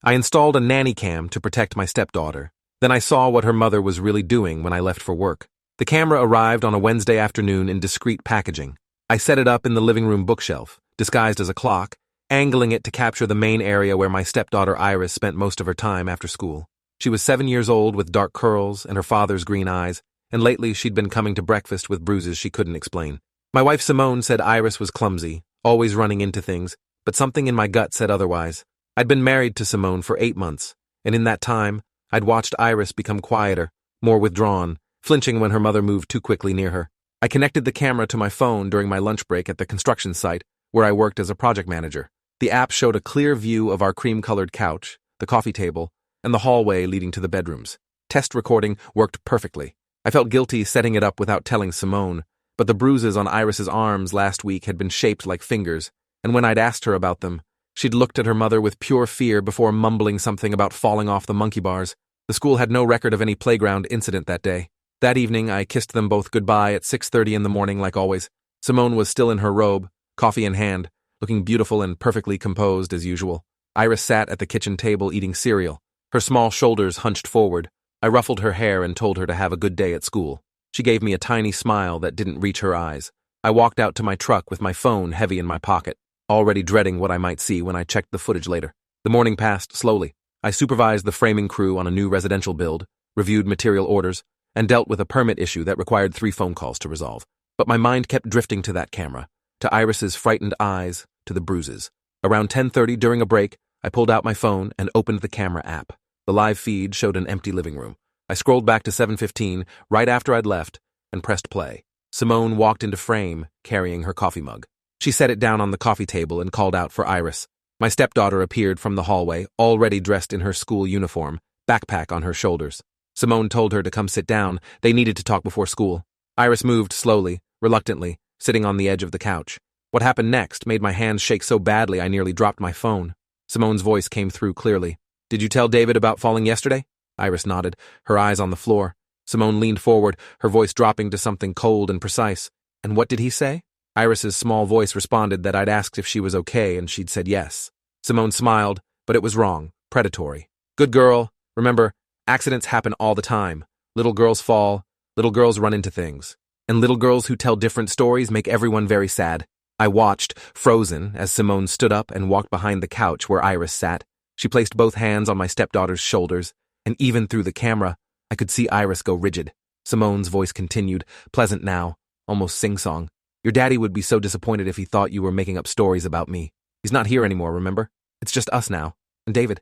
I installed a nanny cam to protect my stepdaughter. Then I saw what her mother was really doing when I left for work. The camera arrived on a Wednesday afternoon in discreet packaging. I set it up in the living room bookshelf, disguised as a clock, angling it to capture the main area where my stepdaughter Iris spent most of her time after school. She was 7 years old with dark curls and her father's green eyes, and lately she'd been coming to breakfast with bruises she couldn't explain. My wife Simone said Iris was clumsy, always running into things, but something in my gut said otherwise. I'd been married to Simone for 8 months, and in that time, I'd watched Iris become quieter, more withdrawn, flinching when her mother moved too quickly near her. I connected the camera to my phone during my lunch break at the construction site, where I worked as a project manager. The app showed a clear view of our cream-colored couch, the coffee table, and the hallway leading to the bedrooms. Test recording worked perfectly. I felt guilty setting it up without telling Simone, but the bruises on Iris's arms last week had been shaped like fingers, and when I'd asked her about them, she'd looked at her mother with pure fear before mumbling something about falling off the monkey bars. The school had no record of any playground incident that day. That evening, I kissed them both goodbye at 6:30 in the morning like always. Simone was still in her robe, coffee in hand, looking beautiful and perfectly composed as usual. Iris sat at the kitchen table eating cereal, her small shoulders hunched forward. I ruffled her hair and told her to have a good day at school. She gave me a tiny smile that didn't reach her eyes. I walked out to my truck with my phone heavy in my pocket, already dreading what I might see when I checked the footage later. The morning passed slowly. I supervised the framing crew on a new residential build, reviewed material orders, and dealt with a permit issue that required 3 phone calls to resolve. But my mind kept drifting to that camera, to Iris's frightened eyes, to the bruises. Around 10:30 during a break, I pulled out my phone and opened the camera app. The live feed showed an empty living room. I scrolled back to 7:15, right after I'd left, and pressed play. Simone walked into frame, carrying her coffee mug. She set it down on the coffee table and called out for Iris. My stepdaughter appeared from the hallway, already dressed in her school uniform, backpack on her shoulders. Simone told her to come sit down. They needed to talk before school. Iris moved slowly, reluctantly, sitting on the edge of the couch. What happened next made my hands shake so badly I nearly dropped my phone. Simone's voice came through clearly. "Did you tell David about falling yesterday?" Iris nodded, her eyes on the floor. Simone leaned forward, her voice dropping to something cold and precise. "And what did he say?" Iris's small voice responded that I'd asked if she was okay and she'd said yes. Simone smiled, but it was wrong, predatory. "Good girl. Remember, accidents happen all the time. Little girls fall, little girls run into things. And little girls who tell different stories make everyone very sad." I watched, frozen, as Simone stood up and walked behind the couch where Iris sat. She placed both hands on my stepdaughter's shoulders, and even through the camera, I could see Iris go rigid. Simone's voice continued, pleasant now, almost sing-song. "Your daddy would be so disappointed if he thought you were making up stories about me. He's not here anymore, remember? It's just us now. And David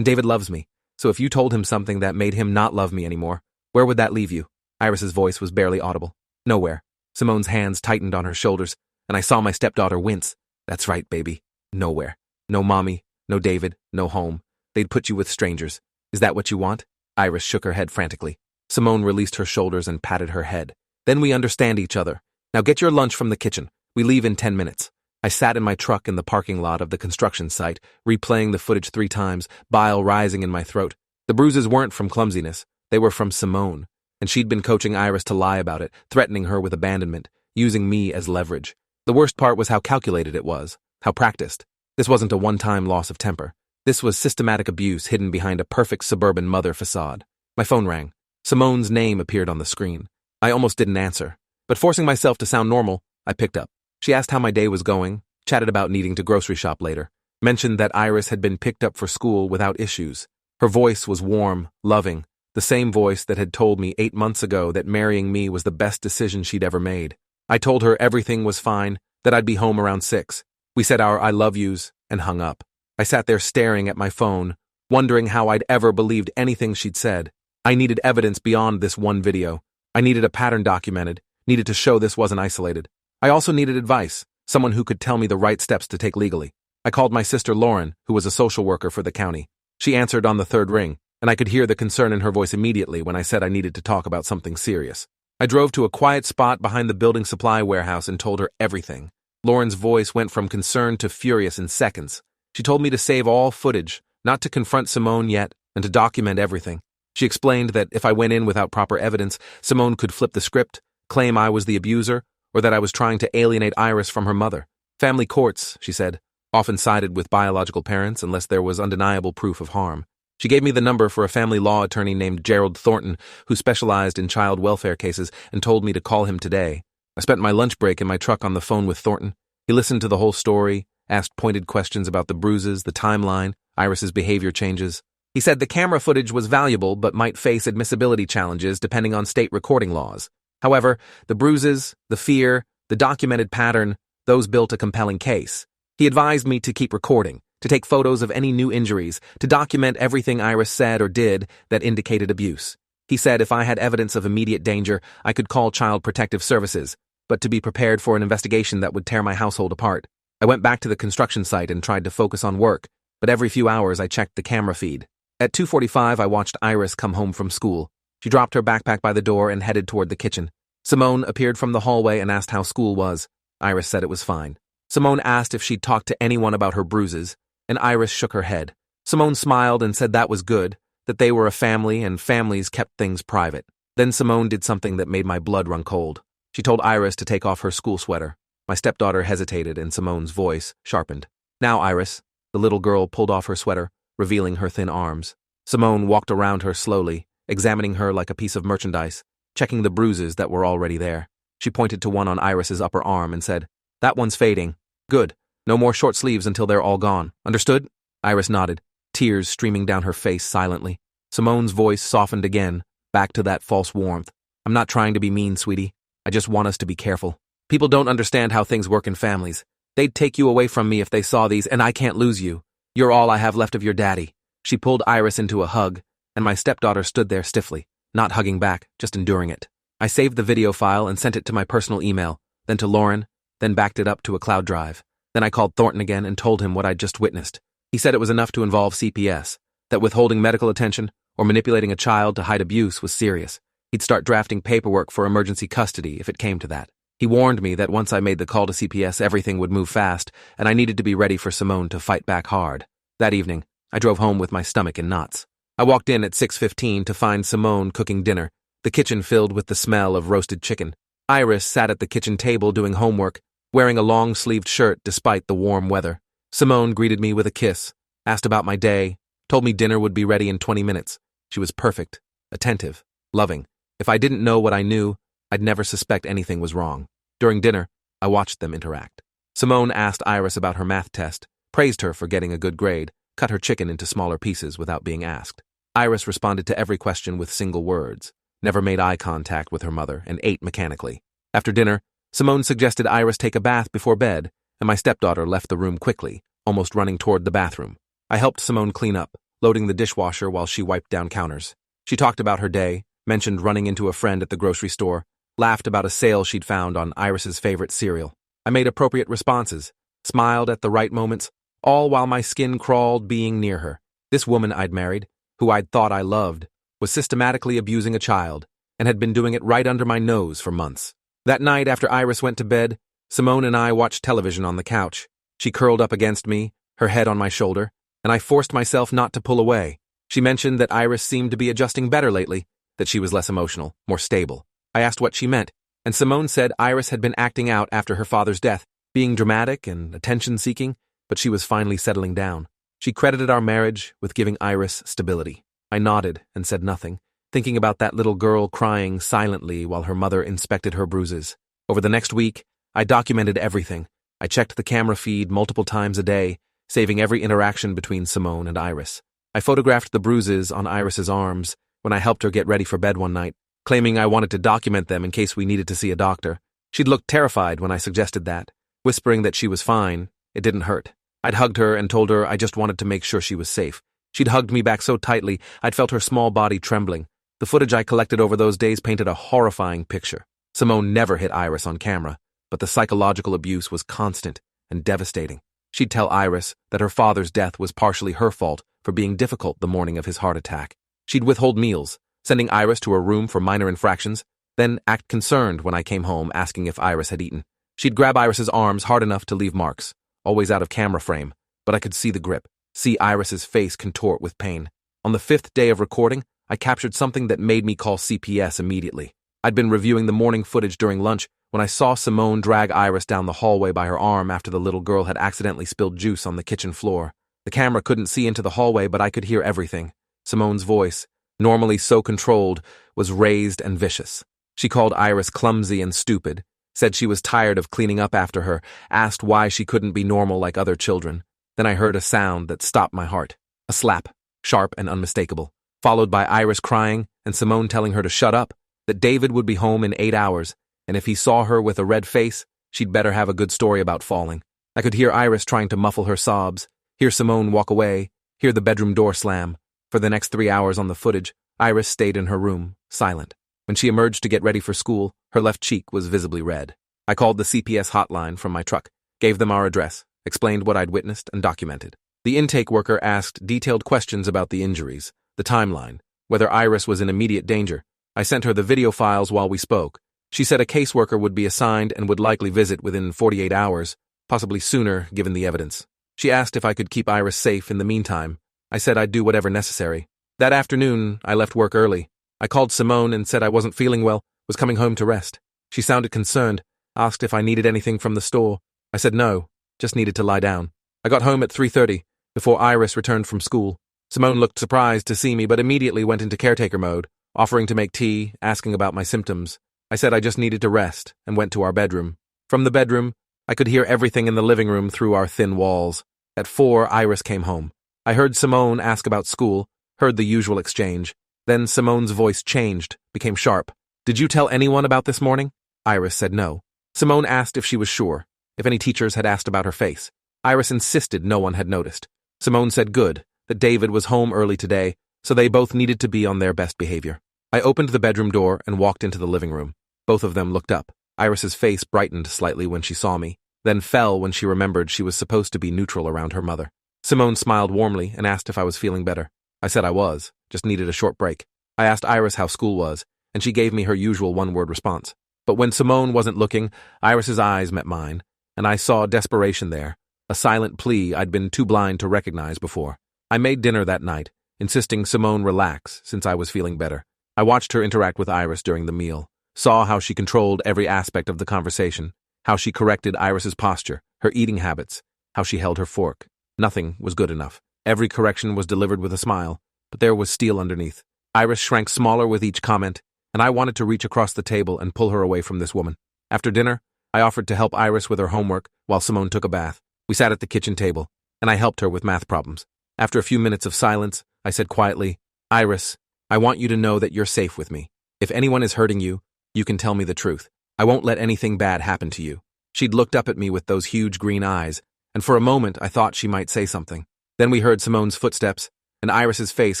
loves me. So if you told him something that made him not love me anymore, where would that leave you?" Iris's voice was barely audible. "Nowhere." Simone's hands tightened on her shoulders, and I saw my stepdaughter wince. "That's right, baby. Nowhere. No mommy, no David, no home. They'd put you with strangers. Is that what you want?" Iris shook her head frantically. Simone released her shoulders and patted her head. "Then we understand each other. Now get your lunch from the kitchen. We leave in 10 minutes. I sat in my truck in the parking lot of the construction site, replaying the footage 3 times, bile rising in my throat. The bruises weren't from clumsiness. They were from Simone, and she'd been coaching Iris to lie about it, threatening her with abandonment, using me as leverage. The worst part was how calculated it was, how practiced. This wasn't a one-time loss of temper. This was systematic abuse hidden behind a perfect suburban mother facade. My phone rang. Simone's name appeared on the screen. I almost didn't answer, but forcing myself to sound normal, I picked up. She asked how my day was going, chatted about needing to grocery shop later, mentioned that Iris had been picked up for school without issues. Her voice was warm, loving, the same voice that had told me 8 months ago that marrying me was the best decision she'd ever made. I told her everything was fine, that I'd be home around 6. We said our I love yous and hung up. I sat there staring at my phone, wondering how I'd ever believed anything she'd said. I needed evidence beyond this one video. I needed a pattern documented, needed to show this wasn't isolated. I also needed advice, someone who could tell me the right steps to take legally. I called my sister Lauren, who was a social worker for the county. She answered on the 3rd ring, and I could hear the concern in her voice immediately when I said I needed to talk about something serious. I drove to a quiet spot behind the building supply warehouse and told her everything. Lauren's voice went from concerned to furious in seconds. She told me to save all footage, not to confront Simone yet, and to document everything. She explained that if I went in without proper evidence, Simone could flip the script, claim I was the abuser, or that I was trying to alienate Iris from her mother. Family courts, she said. often sided with biological parents unless there was undeniable proof of harm. She gave me the number for a family law attorney named Gerald Thornton, who specialized in child welfare cases, and told me to call him today. I spent my lunch break in my truck on the phone with Thornton. He listened to the whole story, asked pointed questions about the bruises, the timeline, Iris's behavior changes. He said the camera footage was valuable but might face admissibility challenges depending on state recording laws. However, the bruises, the fear, the documented pattern, those built a compelling case. He advised me to keep recording, to take photos of any new injuries, to document everything Iris said or did that indicated abuse. He said if I had evidence of immediate danger, I could call Child Protective Services, but to be prepared for an investigation that would tear my household apart. I went back to the construction site and tried to focus on work, but every few hours I checked the camera feed. At 2:45, I watched Iris come home from school. She dropped her backpack by the door and headed toward the kitchen. Simone appeared from the hallway and asked how school was. Iris said it was fine. Simone asked if she'd talked to anyone about her bruises, and Iris shook her head. Simone smiled and said that was good, that they were a family and families kept things private. Then Simone did something that made my blood run cold. She told Iris to take off her school sweater. My stepdaughter hesitated and Simone's voice sharpened. Now, Iris. The little girl pulled off her sweater, revealing her thin arms. Simone walked around her slowly, examining her like a piece of merchandise, checking the bruises that were already there. She pointed to one on Iris's upper arm and said, "That one's fading. Good. No more short sleeves until they're all gone. Understood?" Iris nodded, tears streaming down her face silently. Simone's voice softened again, back to that false warmth. "I'm not trying to be mean, sweetie. I just want us to be careful. People don't understand how things work in families. They'd take you away from me if they saw these, and I can't lose you. You're all I have left of your daddy." She pulled Iris into a hug, and my stepdaughter stood there stiffly, not hugging back, just enduring it. I saved the video file and sent it to my personal email, then to Lauren, then backed it up to a cloud drive. Then I called Thornton again and told him what I'd just witnessed. He said it was enough to involve CPS, that withholding medical attention or manipulating a child to hide abuse was serious. He'd start drafting paperwork for emergency custody if it came to that. He warned me that once I made the call to CPS, everything would move fast, and I needed to be ready for Simone to fight back hard. That evening, I drove home with my stomach in knots. I walked in at 6:15 to find Simone cooking dinner, the kitchen filled with the smell of roasted chicken. Iris sat at the kitchen table doing homework, wearing a long-sleeved shirt despite the warm weather. Simone greeted me with a kiss, asked about my day, told me dinner would be ready in 20 minutes. She was perfect, attentive, loving. If I didn't know what I knew, I'd never suspect anything was wrong. During dinner, I watched them interact. Simone asked Iris about her math test, praised her for getting a good grade, cut her chicken into smaller pieces without being asked. Iris responded to every question with single words, never made eye contact with her mother, and ate mechanically. After dinner, Simone suggested Iris take a bath before bed, and my stepdaughter left the room quickly, almost running toward the bathroom. I helped Simone clean up, loading the dishwasher while she wiped down counters. She talked about her day, mentioned running into a friend at the grocery store, laughed about a sale she'd found on Iris's favorite cereal. I made appropriate responses, smiled at the right moments, all while my skin crawled being near her. This woman I'd married, who I'd thought I loved, was systematically abusing a child, and had been doing it right under my nose for months. That night after Iris went to bed, Simone and I watched television on the couch. She curled up against me, her head on my shoulder, and I forced myself not to pull away. She mentioned that Iris seemed to be adjusting better lately, that she was less emotional, more stable. I asked what she meant, and Simone said Iris had been acting out after her father's death, being dramatic and attention-seeking, but she was finally settling down. She credited our marriage with giving Iris stability. I nodded and said nothing, thinking about that little girl crying silently while her mother inspected her bruises. Over the next week, I documented everything. I checked the camera feed multiple times a day, saving every interaction between Simone and Iris. I photographed the bruises on Iris's arms when I helped her get ready for bed one night, claiming I wanted to document them in case we needed to see a doctor. She'd looked terrified when I suggested that, whispering that she was fine, it didn't hurt. I'd hugged her and told her I just wanted to make sure she was safe. She'd hugged me back so tightly, I'd felt her small body trembling. The footage I collected over those days painted a horrifying picture. Simone never hit Iris on camera, but the psychological abuse was constant and devastating. She'd tell Iris that her father's death was partially her fault for being difficult the morning of his heart attack. She'd withhold meals, sending Iris to her room for minor infractions, then act concerned when I came home asking if Iris had eaten. She'd grab Iris's arms hard enough to leave marks, always out of camera frame, but I could see the grip, see Iris's face contort with pain. On the 5th day of recording, I captured something that made me call CPS immediately. I'd been reviewing the morning footage during lunch when I saw Simone drag Iris down the hallway by her arm after the little girl had accidentally spilled juice on the kitchen floor. The camera couldn't see into the hallway, but I could hear everything. Simone's voice, normally so controlled, was raised and vicious. She called Iris clumsy and stupid, said she was tired of cleaning up after her, asked why she couldn't be normal like other children. Then I heard a sound that stopped my heart. A slap, sharp and unmistakable, followed by Iris crying and Simone telling her to shut up, that David would be home in 8 hours, and if he saw her with a red face, she'd better have a good story about falling. I could hear Iris trying to muffle her sobs, hear Simone walk away, hear the bedroom door slam. For the next 3 hours on the footage, Iris stayed in her room, silent. When she emerged to get ready for school, her left cheek was visibly red. I called the CPS hotline from my truck, gave them our address, explained what I'd witnessed and documented. The intake worker asked detailed questions about the injuries, the timeline, whether Iris was in immediate danger. I sent her the video files while we spoke. She said a caseworker would be assigned and would likely visit within 48 hours, possibly sooner given the evidence. She asked if I could keep Iris safe in the meantime. I said I'd do whatever necessary. That afternoon, I left work early. I called Simone and said I wasn't feeling well, was coming home to rest. She sounded concerned, asked if I needed anything from the store. I said no, just needed to lie down. I got home at 3:30, before Iris returned from school. Simone looked surprised to see me but immediately went into caretaker mode, offering to make tea, asking about my symptoms. I said I just needed to rest and went to our bedroom. From the bedroom, I could hear everything in the living room through our thin walls. At 4, Iris came home. I heard Simone ask about school, heard the usual exchange. Then Simone's voice changed, became sharp. Did you tell anyone about this morning? Iris said no. Simone asked if she was sure, if any teachers had asked about her face. Iris insisted no one had noticed. Simone said good, that David was home early today, so they both needed to be on their best behavior. I opened the bedroom door and walked into the living room. Both of them looked up. Iris's face brightened slightly when she saw me, then fell when she remembered she was supposed to be neutral around her mother. Simone smiled warmly and asked if I was feeling better. I said I was, just needed a short break. I asked Iris how school was, and she gave me her usual one-word response. But when Simone wasn't looking, Iris's eyes met mine, and I saw desperation there, a silent plea I'd been too blind to recognize before. I made dinner that night, insisting Simone relax since I was feeling better. I watched her interact with Iris during the meal, saw how she controlled every aspect of the conversation, how she corrected Iris's posture, her eating habits, how she held her fork. Nothing was good enough. Every correction was delivered with a smile, but there was steel underneath. Iris shrank smaller with each comment, and I wanted to reach across the table and pull her away from this woman. After dinner, I offered to help Iris with her homework while Simone took a bath. We sat at the kitchen table, and I helped her with math problems. After a few minutes of silence, I said quietly, Iris, I want you to know that you're safe with me. If anyone is hurting you, you can tell me the truth. I won't let anything bad happen to you. She'd looked up at me with those huge green eyes, and for a moment I thought she might say something. Then we heard Simone's footsteps, and Iris's face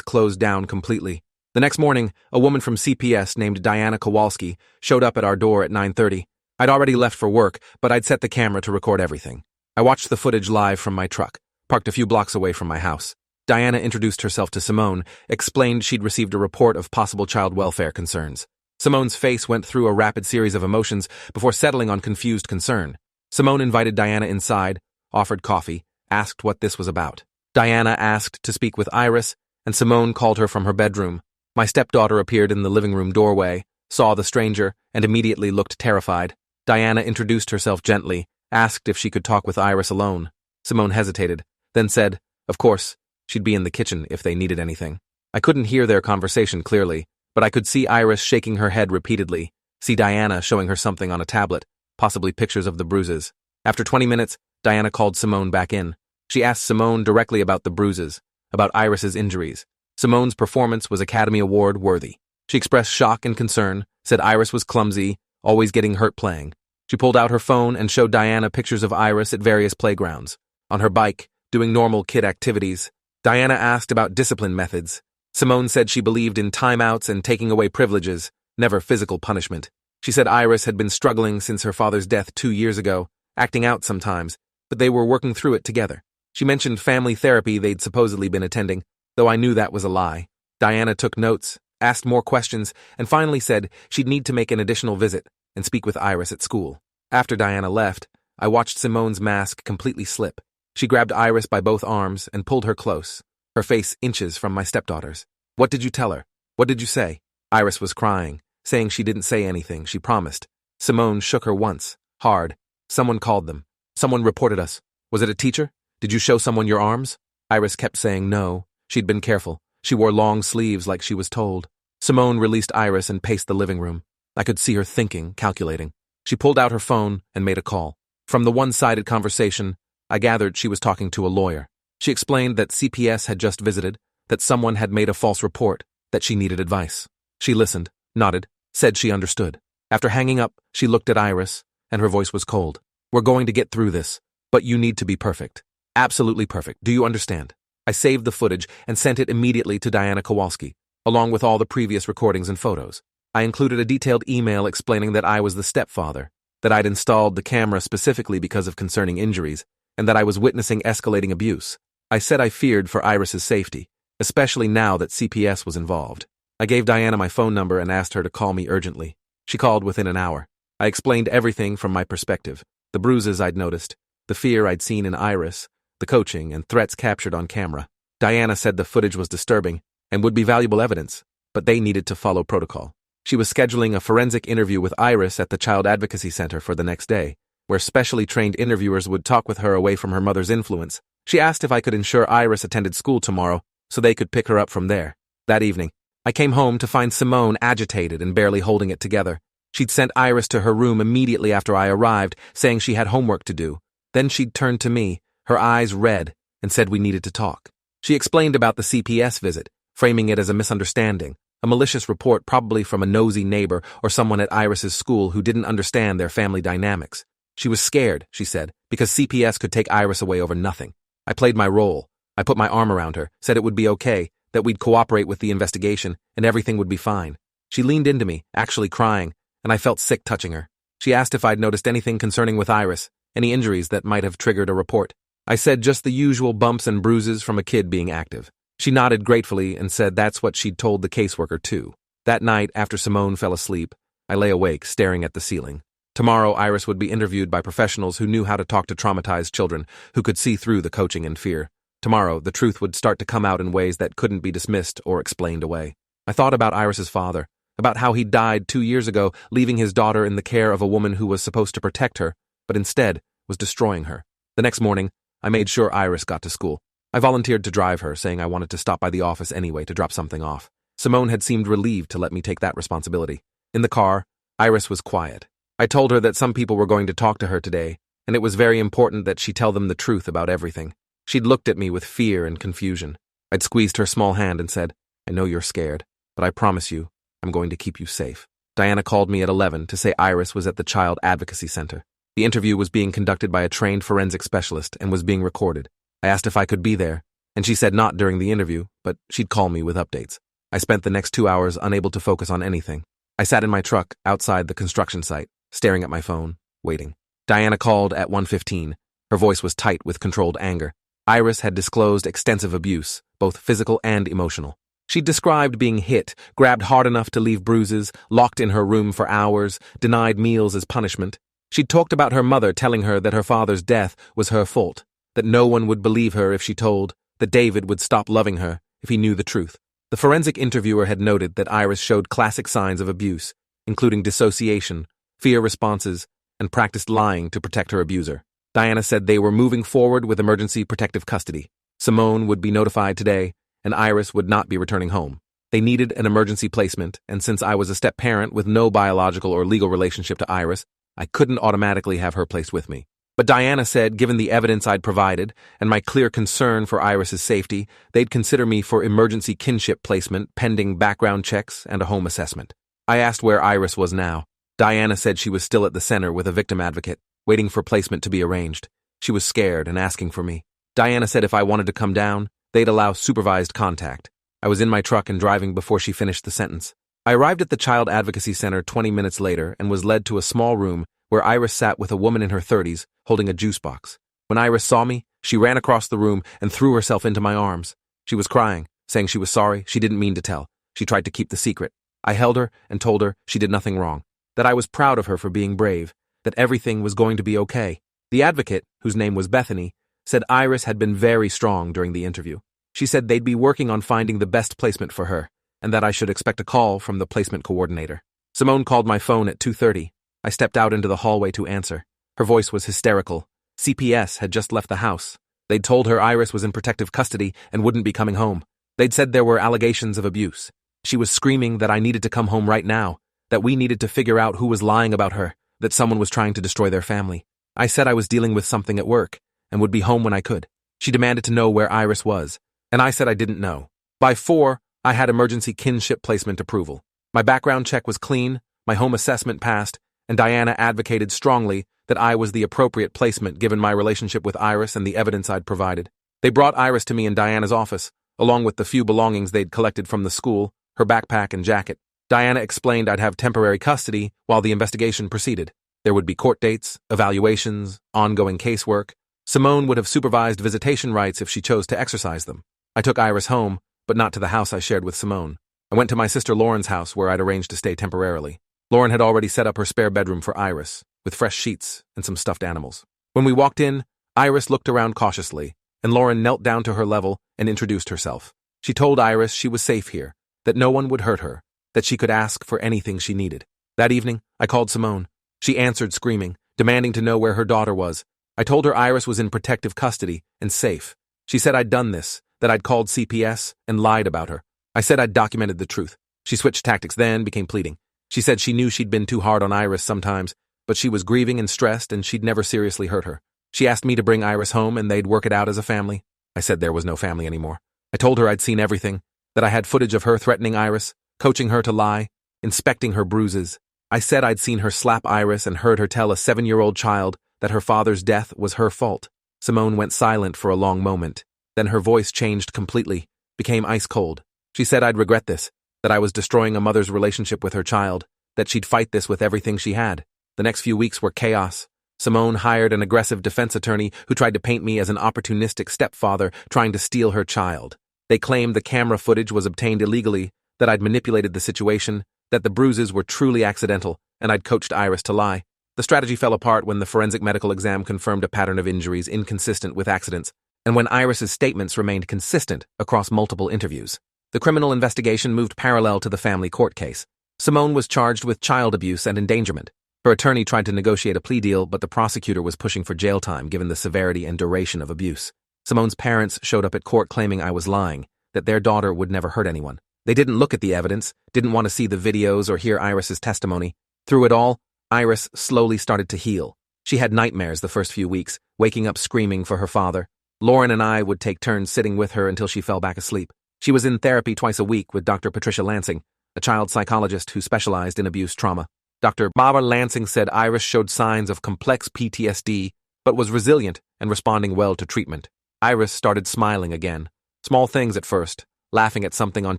closed down completely. The next morning, a woman from CPS named Diana Kowalski showed up at our door at 9:30. I'd already left for work, but I'd set the camera to record everything. I watched the footage live from my truck, parked a few blocks away from my house. Diana introduced herself to Simone, explained she'd received a report of possible child welfare concerns. Simone's face went through a rapid series of emotions before settling on confused concern. Simone invited Diana inside, offered coffee, asked what this was about. Diana asked to speak with Iris, and Simone called her from her bedroom. My stepdaughter appeared in the living room doorway, saw the stranger, and immediately looked terrified. Diana introduced herself gently, asked if she could talk with Iris alone. Simone hesitated, then said, of course, she'd be in the kitchen if they needed anything. I couldn't hear their conversation clearly, but I could see Iris shaking her head repeatedly, see Diana showing her something on a tablet, possibly pictures of the bruises. After 20 minutes, Diana called Simone back in. She asked Simone directly about the bruises, about Iris's injuries. Simone's performance was Academy Award worthy. She expressed shock and concern, said Iris was clumsy, always getting hurt playing. She pulled out her phone and showed Diana pictures of Iris at various playgrounds, on her bike, doing normal kid activities. Diana asked about discipline methods. Simone said she believed in timeouts and taking away privileges, never physical punishment. She said Iris had been struggling since her father's death 2 years ago, acting out sometimes, but they were working through it together. She mentioned family therapy they'd supposedly been attending, though I knew that was a lie. Diana took notes, asked more questions, and finally said she'd need to make an additional visit and speak with Iris at school. After Diana left, I watched Simone's mask completely slip. She grabbed Iris by both arms and pulled her close, her face inches from my stepdaughter's. What did you tell her? What did you say? Iris was crying, saying she didn't say anything, she promised. Simone shook her once, hard. Someone called them. Someone reported us. Was it a teacher? Did you show someone your arms? Iris kept saying no. She'd been careful. She wore long sleeves like she was told. Simone released Iris and paced the living room. I could see her thinking, calculating. She pulled out her phone and made a call. From the one-sided conversation, I gathered she was talking to a lawyer. She explained that CPS had just visited, that someone had made a false report, that she needed advice. She listened, nodded, said she understood. After hanging up, she looked at Iris, and her voice was cold. We're going to get through this, but you need to be perfect. Absolutely perfect. Do you understand? I saved the footage and sent it immediately to Diana Kowalski, along with all the previous recordings and photos. I included a detailed email explaining that I was the stepfather, that I'd installed the camera specifically because of concerning injuries, and that I was witnessing escalating abuse. I said I feared for Iris's safety, especially now that CPS was involved. I gave Diana my phone number and asked her to call me urgently. She called within an hour. I explained everything from my perspective, the bruises I'd noticed, the fear I'd seen in Iris, the coaching and threats captured on camera. Diana said the footage was disturbing and would be valuable evidence, but they needed to follow protocol. She was scheduling a forensic interview with Iris at the Child Advocacy Center for the next day, where specially trained interviewers would talk with her away from her mother's influence. She asked if I could ensure Iris attended school tomorrow so they could pick her up from there. That evening, I came home to find Simone agitated and barely holding it together. She'd sent Iris to her room immediately after I arrived, saying she had homework to do. Then she'd turned to me, her eyes red, and said we needed to talk. She explained about the CPS visit, framing it as a misunderstanding, a malicious report probably from a nosy neighbor or someone at Iris's school who didn't understand their family dynamics. She was scared, she said, because CPS could take Iris away over nothing. I played my role. I put my arm around her, said it would be okay, that we'd cooperate with the investigation, and everything would be fine. She leaned into me, actually crying, and I felt sick touching her. She asked if I'd noticed anything concerning with Iris, any injuries that might have triggered a report. I said just the usual bumps and bruises from a kid being active. She nodded gratefully and said that's what she'd told the caseworker too. That night, after Simone fell asleep, I lay awake, staring at the ceiling. Tomorrow, Iris would be interviewed by professionals who knew how to talk to traumatized children, who could see through the coaching and fear. Tomorrow, the truth would start to come out in ways that couldn't be dismissed or explained away. I thought about Iris's father, about how he died 2 years ago, leaving his daughter in the care of a woman who was supposed to protect her, but instead was destroying her. The next morning, I made sure Iris got to school. I volunteered to drive her, saying I wanted to stop by the office anyway to drop something off. Simone had seemed relieved to let me take that responsibility. In the car, Iris was quiet. I told her that some people were going to talk to her today, and it was very important that she tell them the truth about everything. She'd looked at me with fear and confusion. I'd squeezed her small hand and said, I know you're scared, but I promise you, I'm going to keep you safe. Diana called me at 11 to say Iris was at the Child Advocacy Center. The interview was being conducted by a trained forensic specialist and was being recorded. I asked if I could be there, and she said not during the interview, but she'd call me with updates. I spent the next 2 hours unable to focus on anything. I sat in my truck outside the construction site, staring at my phone, waiting. Diana called at 1:15. Her voice was tight with controlled anger. Iris had disclosed extensive abuse, both physical and emotional. She'd described being hit, grabbed hard enough to leave bruises, locked in her room for hours, denied meals as punishment. She'd talked about her mother telling her that her father's death was her fault, that no one would believe her if she told, that David would stop loving her if he knew the truth. The forensic interviewer had noted that Iris showed classic signs of abuse, including dissociation, fear responses, and practiced lying to protect her abuser. Diana said they were moving forward with emergency protective custody. Simone would be notified today, and Iris would not be returning home. They needed an emergency placement, and since I was a step-parent with no biological or legal relationship to Iris, I couldn't automatically have her placed with me. But Diana said, given the evidence I'd provided and my clear concern for Iris's safety, they'd consider me for emergency kinship placement pending background checks and a home assessment. I asked where Iris was now. Diana said she was still at the center with a victim advocate, waiting for placement to be arranged. She was scared and asking for me. Diana said if I wanted to come down, they'd allow supervised contact. I was in my truck and driving before she finished the sentence. I arrived at the Child Advocacy Center 20 minutes later and was led to a small room where Iris sat with a woman in her 30s holding a juice box. When Iris saw me, she ran across the room and threw herself into my arms. She was crying, saying she was sorry, she didn't mean to tell. She tried to keep the secret. I held her and told her she did nothing wrong, that I was proud of her for being brave, that everything was going to be okay. The advocate, whose name was Bethany, said Iris had been very strong during the interview. She said they'd be working on finding the best placement for her, and that I should expect a call from the placement coordinator. Simone called my phone at 2:30. I stepped out into the hallway to answer. Her voice was hysterical. CPS had just left the house. They'd told her Iris was in protective custody and wouldn't be coming home. They'd said there were allegations of abuse. She was screaming that I needed to come home right now, that we needed to figure out who was lying about her, that someone was trying to destroy their family. I said I was dealing with something at work and would be home when I could. She demanded to know where Iris was, and I said I didn't know. By 4, I had emergency kinship placement approval. My background check was clean, my home assessment passed, and Diana advocated strongly that I was the appropriate placement given my relationship with Iris and the evidence I'd provided. They brought Iris to me in Diana's office, along with the few belongings they'd collected from the school, her backpack and jacket. Diana explained I'd have temporary custody while the investigation proceeded. There would be court dates, evaluations, ongoing casework. Simone would have supervised visitation rights if she chose to exercise them. I took Iris home, but not to the house I shared with Simone. I went to my sister Lauren's house where I'd arranged to stay temporarily. Lauren had already set up her spare bedroom for Iris, with fresh sheets and some stuffed animals. When we walked in, Iris looked around cautiously, and Lauren knelt down to her level and introduced herself. She told Iris she was safe here, that no one would hurt her, that she could ask for anything she needed. That evening, I called Simone. She answered screaming, demanding to know where her daughter was. I told her Iris was in protective custody and safe. She said I'd done this, that I'd called CPS and lied about her. I said I'd documented the truth. She switched tactics then, became pleading. She said she knew she'd been too hard on Iris sometimes, but she was grieving and stressed and she'd never seriously hurt her. She asked me to bring Iris home and they'd work it out as a family. I said there was no family anymore. I told her I'd seen everything, that I had footage of her threatening Iris, coaching her to lie, inspecting her bruises. I said I'd seen her slap Iris and heard her tell a 7-year-old child that her father's death was her fault. Simone went silent for a long moment. Then her voice changed completely, became ice cold. She said I'd regret this, that I was destroying a mother's relationship with her child, that she'd fight this with everything she had. The next few weeks were chaos. Simone hired an aggressive defense attorney who tried to paint me as an opportunistic stepfather trying to steal her child. They claimed the camera footage was obtained illegally, that I'd manipulated the situation, that the bruises were truly accidental, and I'd coached Iris to lie. The strategy fell apart when the forensic medical exam confirmed a pattern of injuries inconsistent with accidents, and when Iris's statements remained consistent across multiple interviews. The criminal investigation moved parallel to the family court case. Simone was charged with child abuse and endangerment. Her attorney tried to negotiate a plea deal, but the prosecutor was pushing for jail time given the severity and duration of abuse. Simone's parents showed up at court claiming I was lying, that their daughter would never hurt anyone. They didn't look at the evidence, didn't want to see the videos or hear Iris's testimony. Through it all, Iris slowly started to heal. She had nightmares the first few weeks, waking up screaming for her father. Lauren and I would take turns sitting with her until she fell back asleep. She was in therapy twice a week with Dr. Patricia Lansing, a child psychologist who specialized in abuse trauma. Dr. Barbara Lansing said Iris showed signs of complex PTSD, but was resilient and responding well to treatment. Iris started smiling again. Small things at first, laughing at something on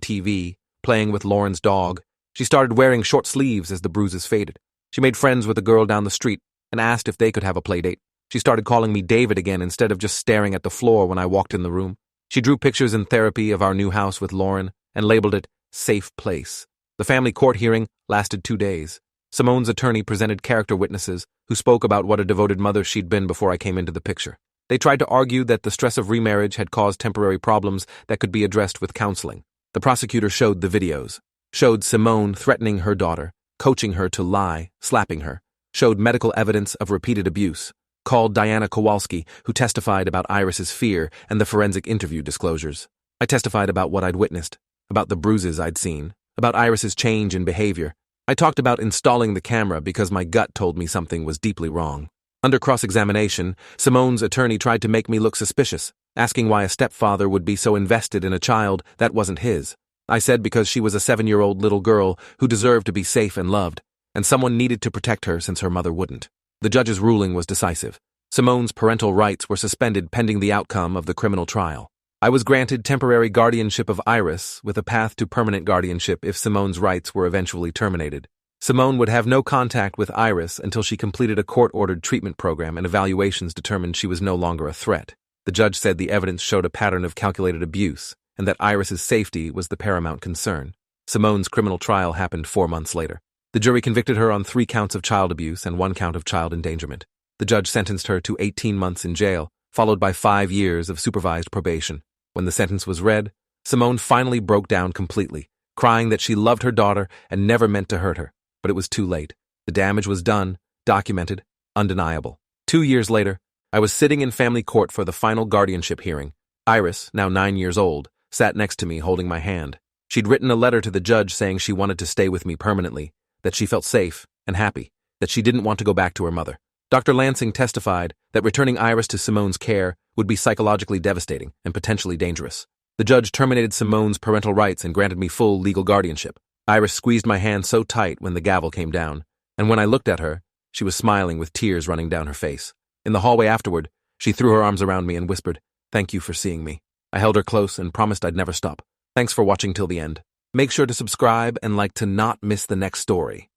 TV, playing with Lauren's dog. She started wearing short sleeves as the bruises faded. She made friends with a girl down the street and asked if they could have a play date. She started calling me David again instead of just staring at the floor when I walked in the room. She drew pictures in therapy of our new house with Lauren and labeled it Safe Place. The family court hearing lasted 2 days. Simone's attorney presented character witnesses who spoke about what a devoted mother she'd been before I came into the picture. They tried to argue that the stress of remarriage had caused temporary problems that could be addressed with counseling. The prosecutor showed the videos, showed Simone threatening her daughter, coaching her to lie, slapping her, showed medical evidence of repeated abuse, called Diana Kowalski, who testified about Iris's fear and the forensic interview disclosures. I testified about what I'd witnessed, about the bruises I'd seen, about Iris's change in behavior. I talked about installing the camera because my gut told me something was deeply wrong. Under cross-examination, Simone's attorney tried to make me look suspicious, asking why a stepfather would be so invested in a child that wasn't his. I said because she was a 7-year-old little girl who deserved to be safe and loved, and someone needed to protect her since her mother wouldn't. The judge's ruling was decisive. Simone's parental rights were suspended pending the outcome of the criminal trial. I was granted temporary guardianship of Iris with a path to permanent guardianship if Simone's rights were eventually terminated. Simone would have no contact with Iris until she completed a court-ordered treatment program and evaluations determined she was no longer a threat. The judge said the evidence showed a pattern of calculated abuse and that Iris's safety was the paramount concern. Simone's criminal trial happened 4 months later. The jury convicted her on 3 counts of child abuse and 1 count of child endangerment. The judge sentenced her to 18 months in jail, followed by 5 years of supervised probation. When the sentence was read, Simone finally broke down completely, crying that she loved her daughter and never meant to hurt her. But it was too late. The damage was done, documented, undeniable. 2 years later, I was sitting in family court for the final guardianship hearing. Iris, now 9 years old, sat next to me holding my hand. She'd written a letter to the judge saying she wanted to stay with me permanently, that she felt safe and happy, that she didn't want to go back to her mother. Dr. Lansing testified that returning Iris to Simone's care would be psychologically devastating and potentially dangerous. The judge terminated Simone's parental rights and granted me full legal guardianship. Iris squeezed my hand so tight when the gavel came down, and when I looked at her, she was smiling with tears running down her face. In the hallway afterward, she threw her arms around me and whispered, "Thank you for seeing me." I held her close and promised I'd never stop. Thanks for watching till the end. Make sure to subscribe and like to not miss the next story.